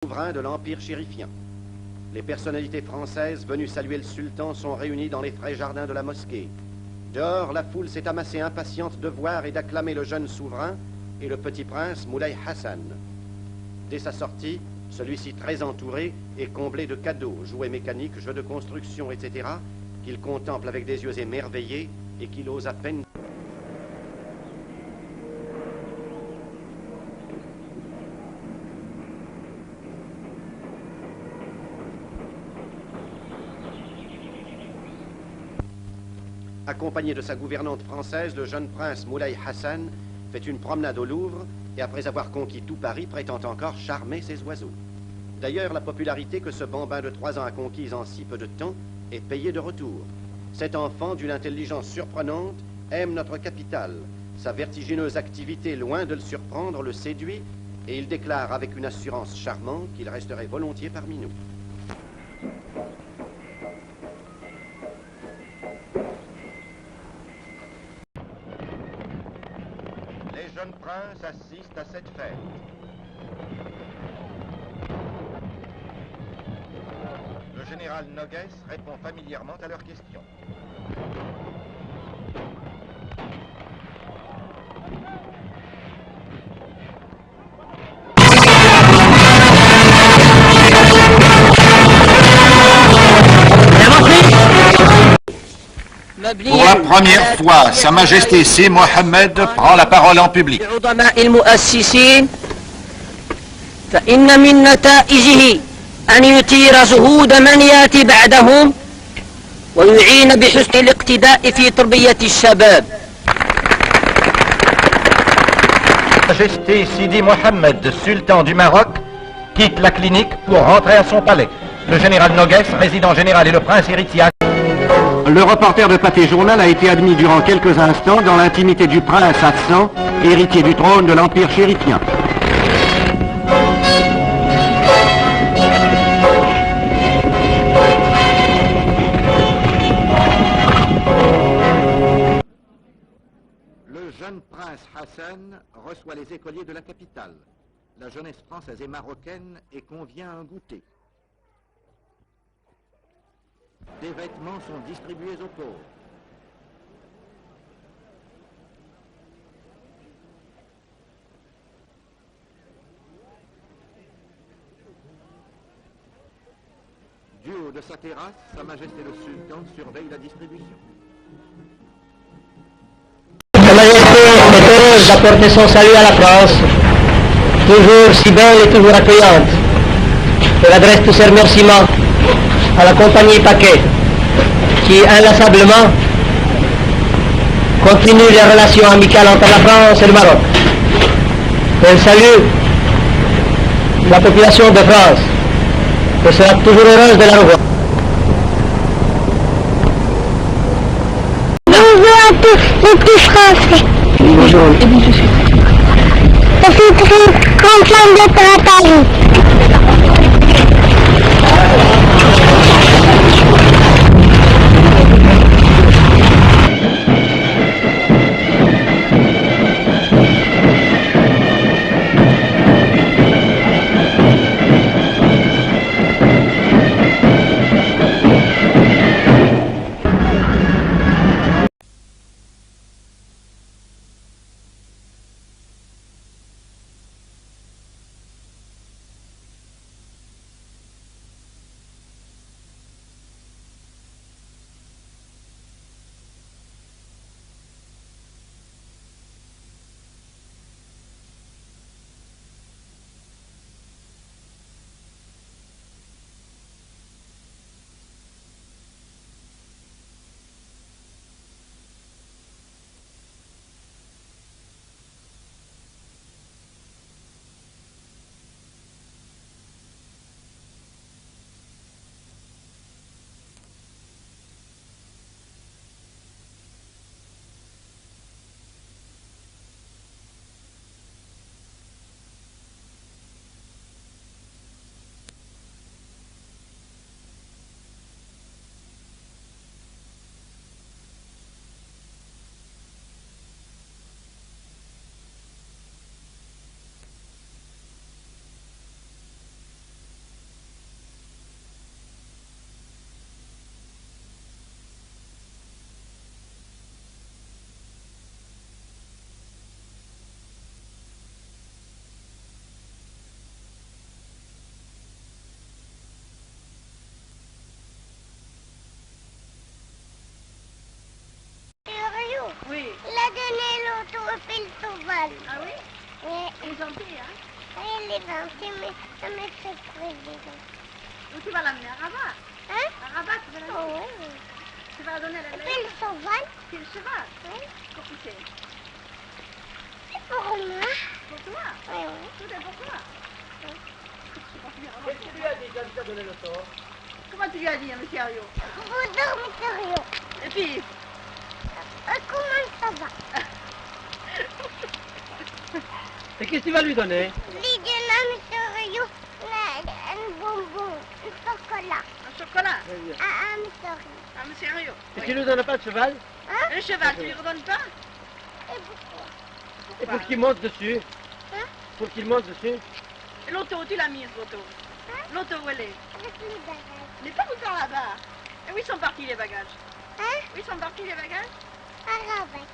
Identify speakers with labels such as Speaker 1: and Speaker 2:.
Speaker 1: Souverain de l'Empire chérifien. Les personnalités françaises venues saluer le sultan sont réunies dans les frais jardins de la mosquée. Dehors, la foule s'est amassée impatiente de voir et d'acclamer le jeune souverain et le petit prince Moulay Hassan. Dès sa sortie, celui-ci très entouré est comblé de cadeaux, jouets mécaniques, jeux de construction, etc., qu'il contemple avec des yeux émerveillés et qu'il ose à peine... Accompagné de sa gouvernante française, le jeune prince Moulay Hassan fait une promenade au Louvre et après avoir conquis tout Paris, prétend encore charmer ses oiseaux. D'ailleurs, la popularité que ce bambin de 3 ans a conquise en si peu de temps est payée de retour. Cet enfant, d'une intelligence surprenante, aime notre capitale. Sa vertigineuse activité, loin de le surprendre, le séduit et il déclare avec une assurance charmante qu'il resterait volontiers parmi nous. Les jeunes princes assistent à cette fête. Le général Noguès répond familièrement à leurs questions.
Speaker 2: Pour la première fois, Sa Majesté Si Mohammed prend la parole en public.
Speaker 3: فإن من نتائجه أن يثير زهود من يأتي بعدهم ويعين بحسن الاقتداء في تربية الشباب.
Speaker 1: Sa Majesté Sidi Mohammed, sultan du Maroc, quitte la clinique pour rentrer à son palais. Le général Noguès, résident général, et le prince héritier.
Speaker 4: Le reporter de Pâté Journal a été admis durant quelques instants dans l'intimité du prince Hassan, héritier du trône de l'Empire chérifien. Le jeune prince Hassan reçoit les écoliers de la capitale. La jeunesse française et marocaine et convient à un goûter. Des vêtements sont distribués aux pauvres. Du haut de sa terrasse, Sa Majesté le Sultan surveille la distribution.
Speaker 3: Sa Majesté est heureuse d'apporter son salut à la France, toujours si belle et toujours accueillante. Elle adresse tous ses remerciements à la compagnie Paquet, qui inlassablement continue les relations amicales entre la France et le Maroc. Elle salue la population de France et sera toujours heureuse de la revoir.
Speaker 5: Bonjour à tous les petits Français.
Speaker 3: Bonjour.
Speaker 5: Je suis très contente d'être à Paris. s'appelle Soval.
Speaker 6: Ah oui?
Speaker 5: Oui,
Speaker 6: Elle est gentille, hein?
Speaker 5: elle est gentille, mais ça me fait plaisir.
Speaker 6: Donc tu vas l'amener à Rabat.
Speaker 5: Hein?
Speaker 6: À Rabat, tu vas l'amener.
Speaker 5: Oh, oui.
Speaker 6: Tu vas la donner à la
Speaker 5: Elle
Speaker 6: lait.
Speaker 5: s'appelle Soval.
Speaker 6: C'est le cheval.
Speaker 5: Oui.
Speaker 6: Pour qui c'est?
Speaker 5: C'est pour moi.
Speaker 6: Pour toi.
Speaker 5: Oui, oui.
Speaker 6: Tout est pour toi.
Speaker 3: Qu'est-ce que tu lui as dit quand tu as donné le tort?
Speaker 6: Comment tu lui as dit, monsieur Ario?
Speaker 5: Vous dormez sérieux.
Speaker 6: Et puis,
Speaker 5: Comment ça va?
Speaker 3: Et qu'est-ce que tu vas lui donner?
Speaker 5: Lydia, monsieur Rio, un bonbon, un chocolat.
Speaker 6: un chocolat.
Speaker 5: Ah, monsieur Rio.
Speaker 6: Ah, monsieur Ario.
Speaker 3: Et tu lui donnes pas de cheval?
Speaker 5: Hein?
Speaker 6: Le cheval, tu lui redonnes pas?
Speaker 5: Et pourquoi?
Speaker 3: Et pour qu'il monte dessus?
Speaker 5: Hein?
Speaker 3: Pour qu'il monte dessus?
Speaker 6: Et l'auto, où tu l'as mise, l'auto?
Speaker 5: Hein?
Speaker 6: L'auto, où elle est?
Speaker 5: Avec les bagages.
Speaker 6: Elle n'est pas tout le temps là-bas. Et où ils sont partis, les bagages?
Speaker 5: Hein?
Speaker 6: Où ils sont partis, les bagages?
Speaker 5: À Rabat.